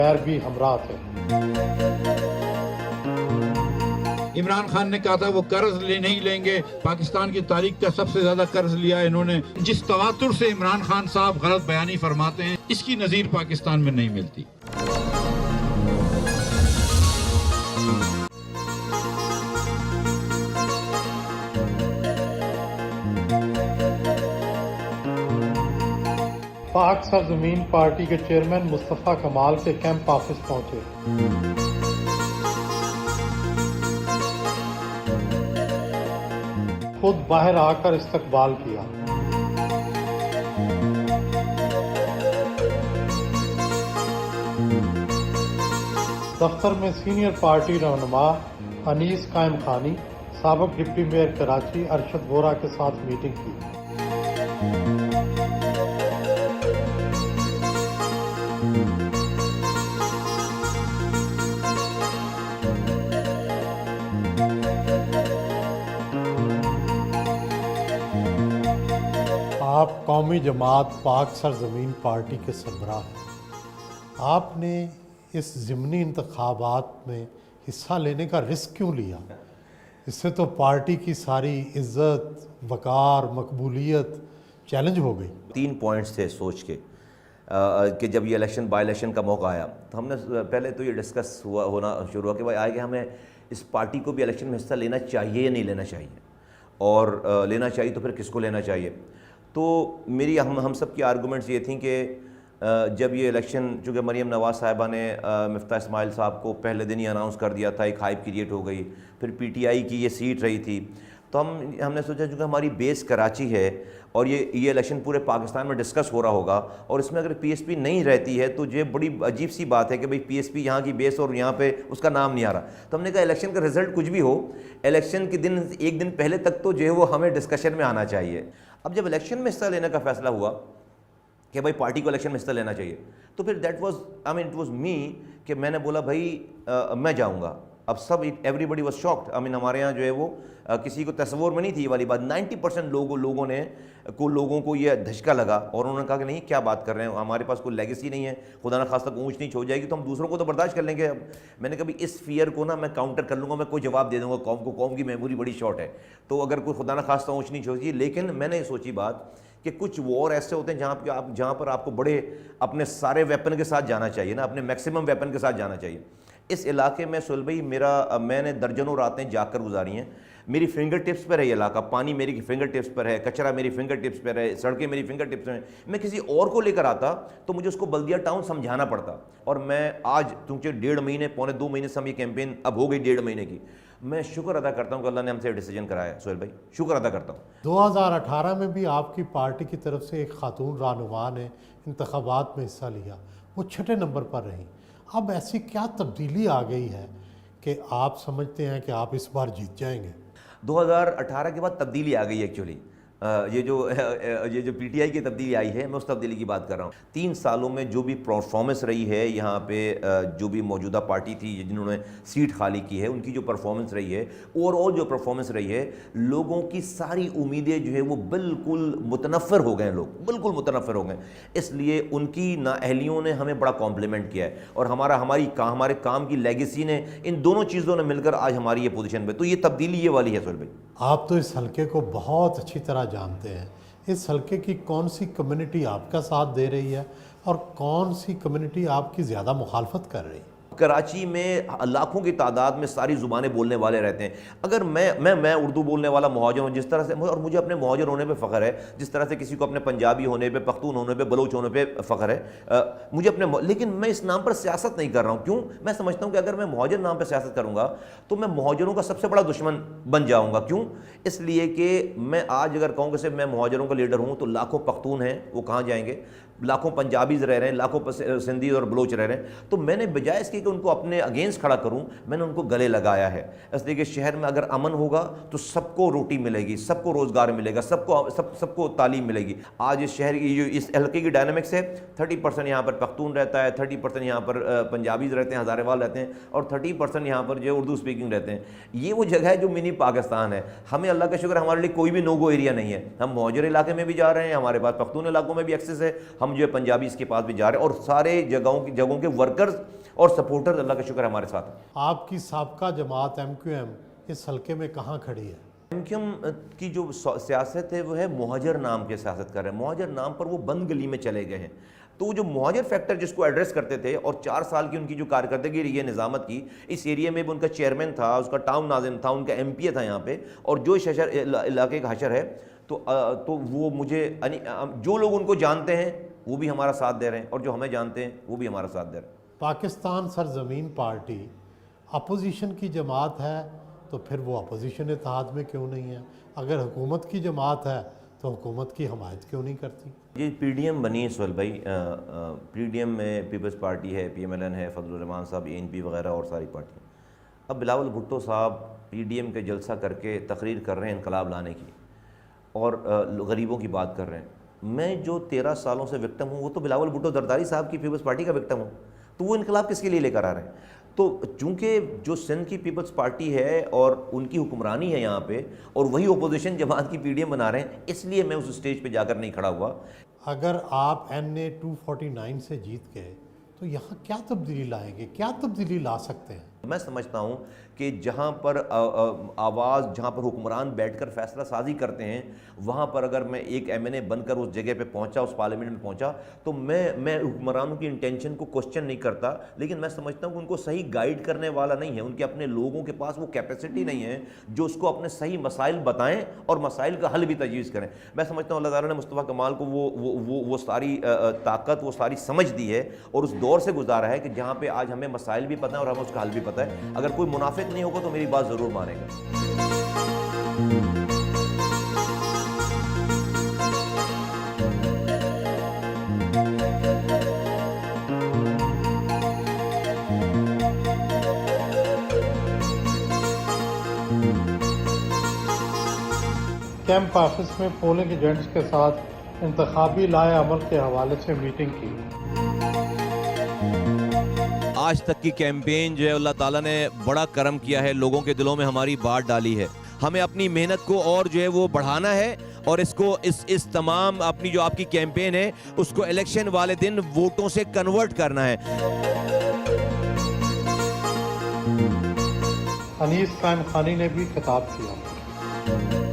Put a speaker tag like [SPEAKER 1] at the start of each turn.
[SPEAKER 1] خیر بھی ہمراہ تھے۔
[SPEAKER 2] عمران خان نے کہا تھا وہ قرض نہیں لیں گے، پاکستان کی تاریخ کا سب سے زیادہ قرض لیا ہے انہوں نے۔ جس تواتر سے عمران خان صاحب غلط بیانی فرماتے ہیں، اس کی نظیر پاکستان میں نہیں ملتی۔
[SPEAKER 1] پاک سرزمین پارٹی کے چیئرمین مصطفیٰ کمال کے کیمپ آفس پہنچے۔ خود باہر آ کر استقبال کیا۔ دفتر میں سینئر پارٹی رہنما انیس قائم خانی، سابق ڈپٹی میئر کراچی ارشد وورا کے ساتھ میٹنگ کی۔ آپ قومی جماعت پاک سرزمین پارٹی کے سربراہ ہیں۔ آپ نے اس ضمنی انتخابات میں حصہ لینے کا رسک کیوں لیا؟ اس سے تو پارٹی کی ساری عزت، وقار، مقبولیت چیلنج ہو گئی۔
[SPEAKER 3] 3 پوائنٹس تھے سوچ کے کہ جب یہ الیکشن بائی الیکشن کا موقع آیا تو ہم نے پہلے تو یہ ڈسکس ہونا شروع ہوا کہ بھائی آئے کہ ہمیں اس پارٹی کو بھی الیکشن میں حصہ لینا چاہیے یا نہیں لینا چاہیے، اور لینا چاہیے تو پھر کس کو لینا چاہیے۔ تو میری ہم سب کی آرگومنٹس یہ تھیں کہ جب یہ الیکشن، چونکہ مریم نواز صاحبہ نے مفتاح اسماعیل صاحب کو پہلے دن ہی اناؤنس کر دیا تھا، ایک ہائپ کریٹ ہو گئی، پھر پی ٹی آئی کی یہ سیٹ رہی تھی، تو ہم نے سوچا چونکہ ہماری بیس کراچی ہے اور یہ الیکشن پورے پاکستان میں ڈسکس ہو رہا ہوگا، اور اس میں اگر پی ایس پی نہیں رہتی ہے تو یہ بڑی عجیب سی بات ہے کہ بھئی پی ایس پی یہاں کی بیس اور یہاں پہ اس کا نام نہیں آ رہا۔ تو ہم نے کہا الیکشن کا رزلٹ کچھ بھی ہو، الیکشن کے دن ایک دن پہلے تک تو جو ہے وہ ہمیں ڈسکشن میں آنا چاہیے۔ اب جب الیکشن میں حصہ لینے کا فیصلہ ہوا کہ بھائی پارٹی کو الیکشن میں حصہ لینا چاہیے، تو پھر اٹ واز می کہ میں نے بولا بھائی میں جاؤں گا۔ اب سب ایوری بڈی واز شاکڈ، ہمارے یہاں جو ہے وہ کسی کو تصور میں نہیں تھی یہ والی بات۔ 90% لوگوں کو یہ دھچکا لگا اور انہوں نے کہا کہ نہیں کیا بات کر رہے ہیں، ہمارے پاس کوئی لیگیسی نہیں ہے، خدا نہ خواستہ اونچ نیچ ہو جائے گی تو ہم دوسروں کو تو برداشت کر لیں گے۔ میں نے کہا بھی اس فیئر کو نا میں کاؤنٹر کر لوں گا، میں کوئی جواب دے دوں گا قوم کو، قوم کی میموری بڑی شارٹ ہے، تو اگر کوئی خدا نہ خواستہ اونچ نیچ ہوگی۔ لیکن میں نے سوچی بات کہ کچھ وار ایسے ہوتے ہیں جہاں پر آپ کو بڑے اپنے سارے ویپن کے ساتھ جانا چاہیے نا، اپنے میکسیمم ویپن کے ساتھ جانا چاہیے۔ اس علاقے میں سہیل بھائی میں نے درجنوں راتیں جا کر گزاری ہیں، میری فنگر ٹپس پر ہے یہ علاقہ، پانی میری فنگر ٹپس پر ہے، کچرا میری فنگر ٹپس پر ہے، سڑکیں میری فنگر ٹپس پر ہیں۔ میں کسی اور کو لے کر آتا تو مجھے اس کو بلدیہ ٹاؤن سمجھانا پڑتا، اور میں آج چونکہ 1.5 مہینے پونے 2 مہینے سے ہم یہ کیمپین اب ہو گئی 1.5 مہینے کی، میں شکر ادا کرتا ہوں کہ اللہ نے ہم سے ڈیسیجن کرایا ہے سہیل بھائی، شکر ادا کرتا ہوں۔
[SPEAKER 1] 2018 میں بھی آپ کی پارٹی کی طرف سے ایک خاتون رہنما نے انتخابات میں حصہ لیا، وہ 6 نمبر پر رہیں۔ اب ایسی کیا تبدیلی آ گئی ہے کہ آپ سمجھتے ہیں کہ آپ اس بار جیت جائیں گے؟
[SPEAKER 3] 2018 کے بعد تبدیلی آ گئی ایکچولی، یہ جو پی ٹی آئی کی تبدیلی آئی ہے، میں اس تبدیلی کی بات کر رہا ہوں۔ 3 سالوں میں جو بھی پرفارمنس رہی ہے یہاں پہ، جو بھی موجودہ پارٹی تھی جنہوں نے سیٹ خالی کی ہے، ان کی جو پرفارمنس رہی ہے، اوور آل جو پرفارمنس رہی ہے، لوگوں کی ساری امیدیں جو ہے وہ بالکل متنفر ہو گئے ہیں، لوگ بالکل متنفر ہو گئے ہیں۔ اس لیے ان کی نااہلیوں نے ہمیں بڑا کمپلیمنٹ کیا ہے، اور ہمارے کام کی لیگیسی نے، ان دونوں چیزوں نے مل کر آج ہماری یہ پوزیشن پہ، تو یہ تبدیلی یہ والی ہے سہیل بھائی۔
[SPEAKER 1] آپ تو اس حلقے کو بہت اچھی طرح جانتے ہیں، اس حلقے کی کون سی کمیونٹی آپ کا ساتھ دے رہی ہے اور کون سی کمیونٹی آپ کی زیادہ مخالفت کر رہی ہے؟
[SPEAKER 3] کراچی میں لاکھوں کی تعداد میں ساری زبانیں بولنے والے رہتے ہیں۔ اگر میں اردو بولنے والا مہاجر ہوں، جس طرح سے، اور مجھے اپنے مہاجر ہونے پہ فخر ہے، جس طرح سے کسی کو اپنے پنجابی ہونے پہ، پختون ہونے پہ، بلوچ ہونے پہ فخر ہے مجھے لیکن میں اس نام پر سیاست نہیں کر رہا ہوں۔ کیوں؟ میں سمجھتا ہوں کہ اگر میں مہاجر نام پہ سیاست کروں گا تو میں مہاجروں کا سب سے بڑا دشمن بن جاؤں گا۔ کیوں؟ اس لیے کہ میں آج اگر کہوں کہ صرف میں مہاجروں کا لیڈر ہوں تو لاکھوں پختون ہیں، وہ کہاں جائیں گے؟ لاکھوں پنجابیز رہ رہے ہیں، لاکھوں سندھی اور بلوچ رہ رہے ہیں۔ تو میں نے بجائے اس کی کہ ان کو اپنے اگینسٹ کھڑا کروں، میں نے ان کو گلے لگایا ہے، اس لیے کہ شہر میں اگر امن ہوگا تو سب کو روٹی ملے گی، سب کو روزگار ملے گا، سب کو تعلیم ملے گی۔ آج اس شہر کی جو اس حلقے کی ڈائنامکس ہے، 30% یہاں پر پختون رہتا ہے، 30% یہاں پر پنجابیز رہتے ہیں، ہزارے وال رہتے ہیں، اور 30% یہاں پر جو اردو اسپیکنگ رہتے ہیں۔ یہ وہ جگہ ہے جو منی پاکستان ہے۔ ہمیں اللہ کا شکر ہمارے لیے کوئی بھی نو گو ایریا نہیں ہے، ہم مہاجر علاقے میں بھی جا رہے ہیں، ہمارے پاس پختون علاقوں میں بھی ایکسیس ہے، ہم ہم جو ہے پنجابیز کے پاس بھی جا رہے ہیں، اور سارے جگہوں کے ورکرز اور سپورٹرز اللہ کا شکر ہے ہمارے ساتھ ہیں۔
[SPEAKER 1] آپ کی سابقہ جماعت MQM اس حلقے میں کہاں کھڑی ہے؟
[SPEAKER 3] MQM کی جو سیاست ہے وہ ہے مہاجر نام کے سیاست کر رہے ہیں، مہاجر نام پر وہ بند گلی میں چلے گئے ہیں۔ تو وہ جو مہاجر فیکٹر جس کو ایڈریس کرتے تھے، اور 4 سال کی ان کی جو کارکردگی رہی ہے نظامت کی، اس ایریا میں بھی ان کا چیئرمین تھا، اس کا ٹاؤن ناظم تھا، ان کا MP تھا یہاں پہ، اور جو علاقے کا حشر ہے، تو وہ مجھے جو لوگ ان کو جانتے ہیں وہ بھی ہمارا ساتھ دے رہے ہیں، اور جو ہمیں جانتے ہیں وہ بھی ہمارا ساتھ دے رہے ہیں۔
[SPEAKER 1] پاکستان سرزمین پارٹی اپوزیشن کی جماعت ہے تو پھر وہ اپوزیشن اتحاد میں کیوں نہیں ہے؟ اگر حکومت کی جماعت ہے تو حکومت کی حمایت کیوں نہیں کرتی؟
[SPEAKER 3] یہ PDM بنی ہے سہیل بھائی، PDM میں پیپلز پارٹی ہے، PMLN ہے، فضل الرحمان صاحب ANP وغیرہ اور ساری پارٹیاں۔ اب بلاول بھٹو صاحب PDM کے جلسہ کر کے تقریر کر رہے ہیں انقلاب لانے کی، اور غریبوں کی بات کر رہے ہیں۔ میں جو 13 سالوں سے وکٹم ہوں، وہ تو بلاول بھٹو زرداری صاحب کی پیپلز پارٹی کا وکٹم ہوں، تو وہ انقلاب کس کے لیے لے کر آ رہے ہیں؟ تو چونکہ جو سندھ کی پیپلز پارٹی ہے اور ان کی حکمرانی ہے یہاں پہ، اور وہی اپوزیشن جماعت کی PDM بنا رہے ہیں، اس لیے میں اس اسٹیج پہ جا کر نہیں کھڑا ہوا۔
[SPEAKER 1] اگر آپ NA 249 سے جیت گئے تو یہاں کیا تبدیلی لائیں گے؟ کیا تبدیلی لا سکتے ہیں؟
[SPEAKER 3] میں سمجھتا ہوں کہ جہاں پر آواز، جہاں پر حکمران بیٹھ کر فیصلہ سازی کرتے ہیں، وہاں پر اگر میں ایک MNA بن کر اس جگہ پہ پہنچا، اس پارلیمنٹ میں پہنچا، تو میں حکمرانوں کی انٹینشن کو کوسچن نہیں کرتا، لیکن میں سمجھتا ہوں کہ ان کو صحیح گائیڈ کرنے والا نہیں ہے، ان کے اپنے لوگوں کے پاس وہ کیپیسٹی نہیں ہے جو اس کو اپنے صحیح مسائل بتائیں اور مسائل کا حل بھی تجویز کریں۔ میں سمجھتا ہوں اللہ تعالیٰ نے مصطفیٰ کمال کو وہ ساری طاقت، وہ ساری سمجھ دی ہے، اور اس دور سے گزارا ہے کہ جہاں پہ آج ہمیں مسائل بھی پتہ ہیں اور ہمیں اس کا حل بھی پتہ ہے۔ اگر کوئی منافق نہیں ہوگا تو میری بات ضرور مانے گا۔
[SPEAKER 1] کیمپ آفس میں پولنگ ایجنٹس کے ساتھ انتخابی لائحہ عمل کے حوالے سے میٹنگ کی۔
[SPEAKER 4] آج تک کی کیمپین جو ہے اللہ تعالیٰ نے بڑا کرم کیا ہے، لوگوں کے دلوں میں ہماری بات ڈالی ہے۔ ہمیں اپنی محنت کو اور جو ہے وہ بڑھانا ہے، اور اس تمام اپنی جو آپ کی کیمپین ہے اس کو الیکشن والے دن ووٹوں سے کنورٹ کرنا ہے۔
[SPEAKER 1] انیس قائم خانی نے بھی خطاب کیا۔